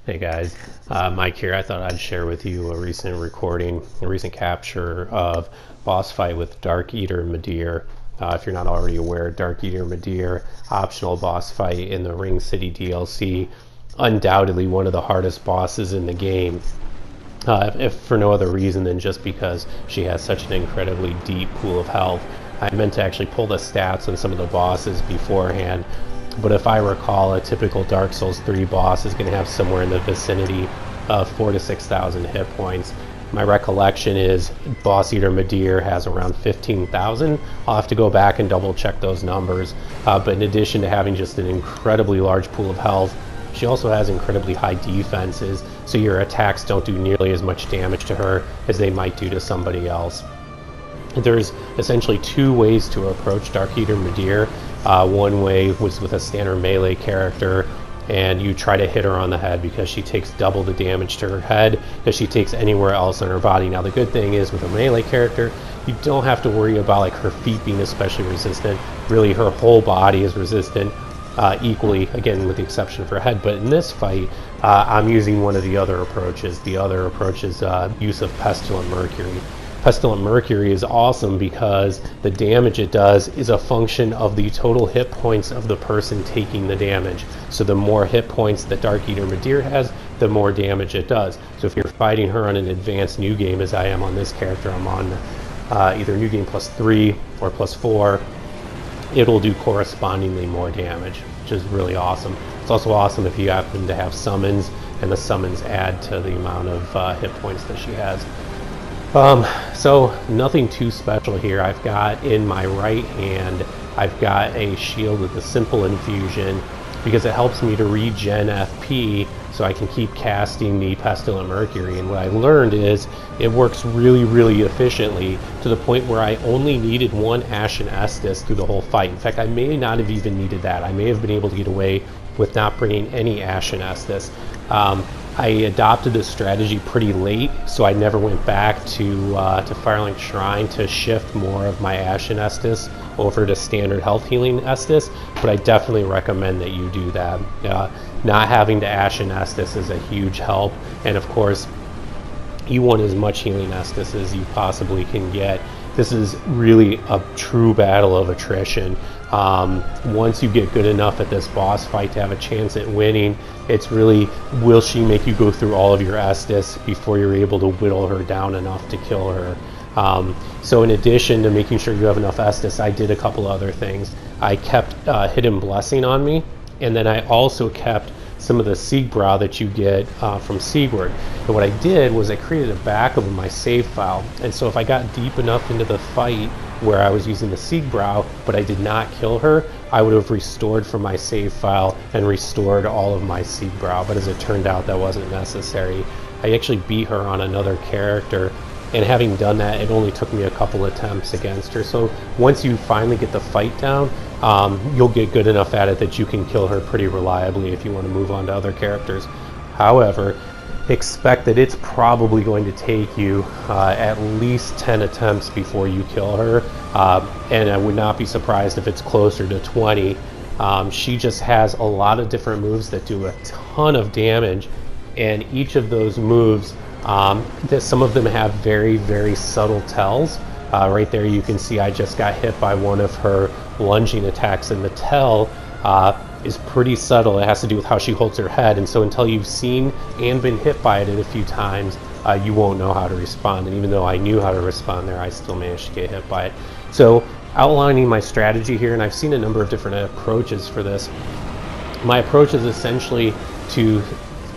Hey guys, Mike here. I thought I'd share with you a recent recording, a recent capture of boss fight with Darkeater Midir. If you're not already aware, Darkeater Midir, optional boss fight in the Ring City DLC, undoubtedly one of the hardest bosses in the game. If for no other reason than just because she has such an incredibly deep pool of health. I meant to actually pull the stats on some of the bosses beforehand, but if I recall, a typical Dark Souls 3 boss is going to have somewhere in the vicinity of 4,000 to 6,000 hit points. My recollection is Boss Eater Midir has around 15,000. I'll have to go back and double check those numbers. But in addition to having just an incredibly large pool of health, she also has incredibly high defenses, so your attacks don't do nearly as much damage to her as they might do to somebody else. There's essentially two ways to approach Darkeater Midir. One way was with a standard melee character, and you try to hit her on the head because she takes double the damage to her head that she takes anywhere else on her body. Now the good thing is with a melee character, you don't have to worry about like her feet being especially resistant. Really, her whole body is resistant equally, again with the exception of her head. But in this fight, I'm using one of the other approaches. The other approach is use of Pestilent Mercury. Pestilent Mercury is awesome because the damage it does is a function of the total hit points of the person taking the damage. So the more hit points that Darkeater Midir has, the more damage it does. So if you're fighting her on an advanced new game, as I am on this character, I'm on either new game +3 or +4, it'll do correspondingly more damage, which is really awesome. It's also awesome if you happen to have summons, and the summons add to the amount of hit points that she has. So nothing too special here. I've got in my right hand, I've got a shield with a simple infusion because it helps me to regen FP so I can keep casting the Pestilent Mercury. And what I learned is it works really efficiently to the point where I only needed one Ashen Estus through the whole fight. In fact, I may not have even needed that. I may have been able to get away with not bringing any Ashen Estus. I adopted this strategy pretty late, so I never went back to Firelink Shrine to shift more of my Ashen Estus over to standard health healing Estus, but I definitely recommend that you do that. Not having to Ashen Estus is a huge help, and of course, you want as much healing Estus as you possibly can get. This is really a true battle of attrition. Once you get good enough at this boss fight to have a chance at winning, it's really, will she make you go through all of your Estus before you're able to whittle her down enough to kill her? So in addition to making sure you have enough Estus, I did a couple other things. I kept Hidden Blessing on me, and then I also kept some of the Siegbräu that you get from Siegward. And what I did was I created a backup of my save file, and so if I got deep enough into the fight where I was using the Siegbräu, but I did not kill her, I would have restored from my save file and restored all of my Siegbräu, but as it turned out, that wasn't necessary. I actually beat her on another character, and having done that, it only took me a couple attempts against her. So once you finally get the fight down, you'll get good enough at it that you can kill her pretty reliably if you want to move on to other characters. However, expect that it's probably going to take you at least 10 attempts before you kill her, and I would not be surprised if it's closer to 20. She just has a lot of different moves that do a ton of damage, and each of those moves, some of them have very subtle tells. Right there you can see I just got hit by one of her lunging attacks, and the tell is pretty subtle. It has to do with how she holds her head, and so until you've seen and been hit by it a few times, you won't know how to respond. And even though I knew how to respond there, I still managed to get hit by it. So outlining my strategy here, and I've seen a number of different approaches for this. My approach is essentially to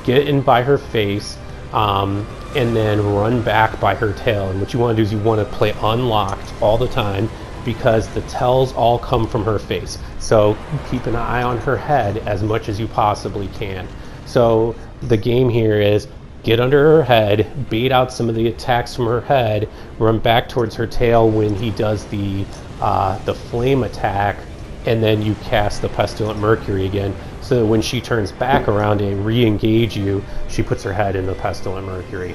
get in by her face, and then run back by her tail. And what you want to do is you want to play unlocked all the time, because the tells all come from her face. So keep an eye on her head as much as you possibly can. So the game here is get under her head, bait out some of the attacks from her head, run back towards her tail when he does the flame attack, and then you cast the Pestilent Mercury again. So that when she turns back around and re-engage you, she puts her head in the Pestilent Mercury.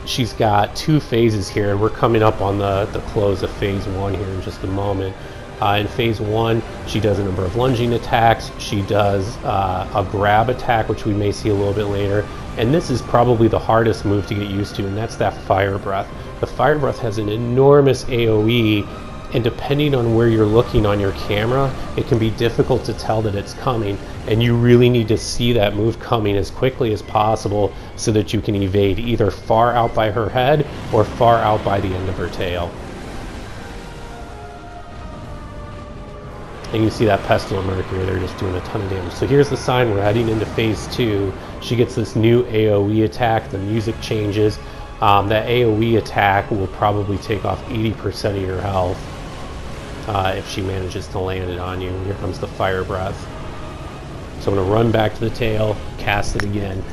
She's got two phases here, and we're coming up on the close of phase 1 here in just a moment. In phase 1, she does a number of lunging attacks. She does a grab attack, which we may see a little bit later. And this is probably the hardest move to get used to, and that's that Fire Breath. The Fire Breath has an enormous AoE, and depending on where you're looking on your camera, it can be difficult to tell that it's coming, and you really need to see that move coming as quickly as possible so that you can evade either far out by her head or far out by the end of her tail. And you see that Pestilent Mercury, they're just doing a ton of damage. So here's the sign, we're heading into phase 2. She gets this new AoE attack, the music changes. That AoE attack will probably take off 80% of your health if she manages to land it on you. Here comes the Fire Breath. So I'm going to run back to the tail, cast it again.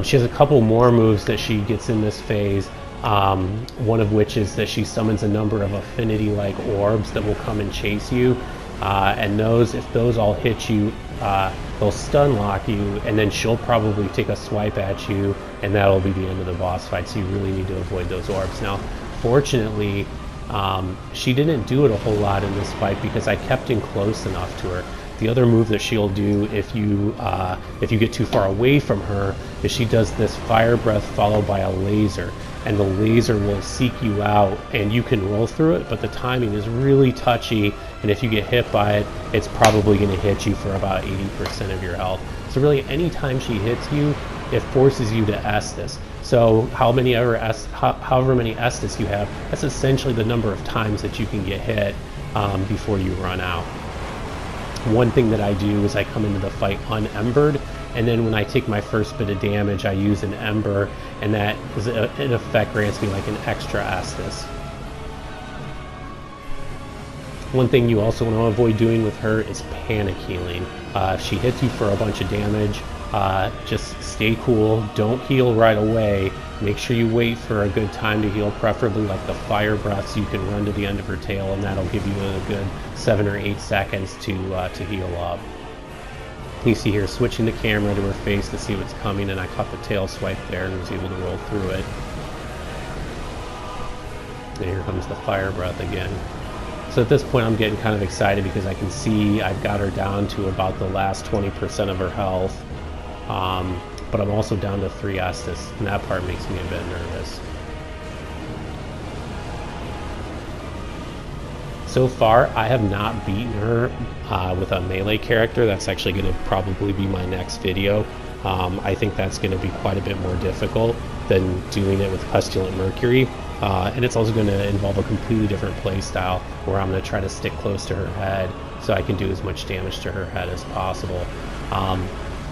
She has a couple more moves that she gets in this phase. One of which is that she summons a number of affinity-like orbs that will come and chase you. And if those all hit you, they'll stun lock you, and then she'll probably take a swipe at you, and that'll be the end of the boss fight, so you really need to avoid those orbs. Now, fortunately, she didn't do it a whole lot in this fight because I kept in close enough to her. The other move that she'll do if you get too far away from her is she does this Fire Breath followed by a laser, and the laser will seek you out, and you can roll through it, but the timing is really touchy, and if you get hit by it, it's probably going to hit you for about 80% of your health. So really, anytime she hits you, it forces you to Estus. So however many Estus you have, that's essentially the number of times that you can get hit before you run out. One thing that I do is I come into the fight unembered, and then when I take my first bit of damage, I use an ember, and that is, in effect, grants me like an extra Estus. One thing you also want to avoid doing with her is panic healing. If she hits you for a bunch of damage, just stay cool, don't heal right away. Make sure you wait for a good time to heal, preferably like the Fire Breath, so you can run to the end of her tail, and that'll give you a good 7 or 8 seconds to heal up. You see here, switching the camera to her face to see what's coming, and I caught the tail swipe there and was able to roll through it. And here comes the Fire Breath again. So at this point I'm getting kind of excited because I can see I've got her down to about the last 20% of her health. But I'm also down to 3 Estus, and that part makes me a bit nervous. So far, I have not beaten her with a melee character. That's actually going to probably be my next video. I think that's going to be quite a bit more difficult than doing it with Pestilent Mercury. And it's also going to involve a completely different playstyle where I'm going to try to stick close to her head so I can do as much damage to her head as possible.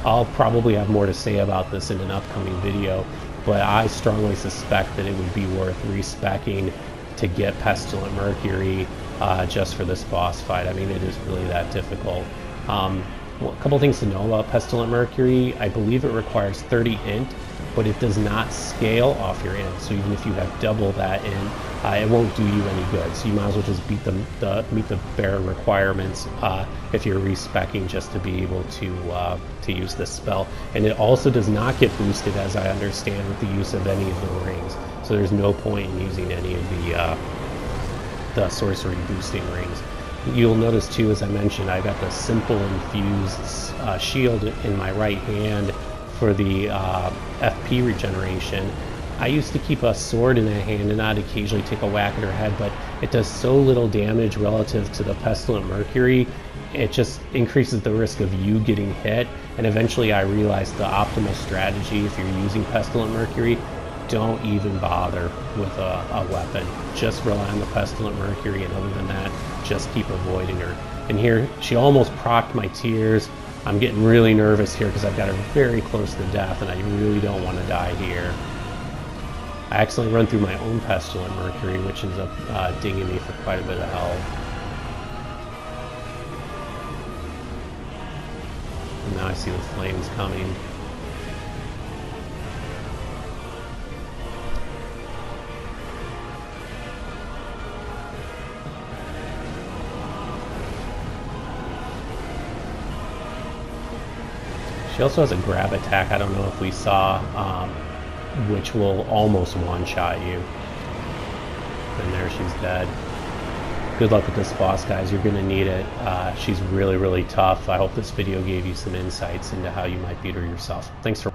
I'll probably have more to say about this in an upcoming video, but I strongly suspect that it would be worth respeccing to get Pestilent Mercury just for this boss fight. I mean, it is really that difficult. Well, a couple things to know about Pestilent Mercury. I believe it requires 30 int, but it does not scale off your int. So even if you have double that int, it won't do you any good. So you might as well just meet the bare requirements if you're respeccing just to be able to use this spell. And it also does not get boosted, as I understand, with the use of any of the rings. So there's no point in using any of the sorcery boosting rings. You'll notice too, as I mentioned, I got the simple infused shield in my right hand for the FP regeneration. I used to keep a sword in that hand and I'd occasionally take a whack at her head, but it does so little damage relative to the Pestilent Mercury, it just increases the risk of you getting hit. And eventually I realized the optimal strategy, if you're using Pestilent Mercury, don't even bother with a weapon. Just rely on the Pestilent Mercury, and other than that, just keep avoiding her. And here, she almost procced my tears. I'm getting really nervous here because I've got her very close to death, and I really don't want to die here. I accidentally run through my own Pestilent Mercury, which ends up dinging me for quite a bit of health. And now I see the flames coming. She also has a grab attack, I don't know if we saw, which will almost one-shot you. And there she's dead. good luck with this boss, guys. You're going to need it. She's really, really tough. I hope this video gave you some insights into how you might beat her yourself. Thanks for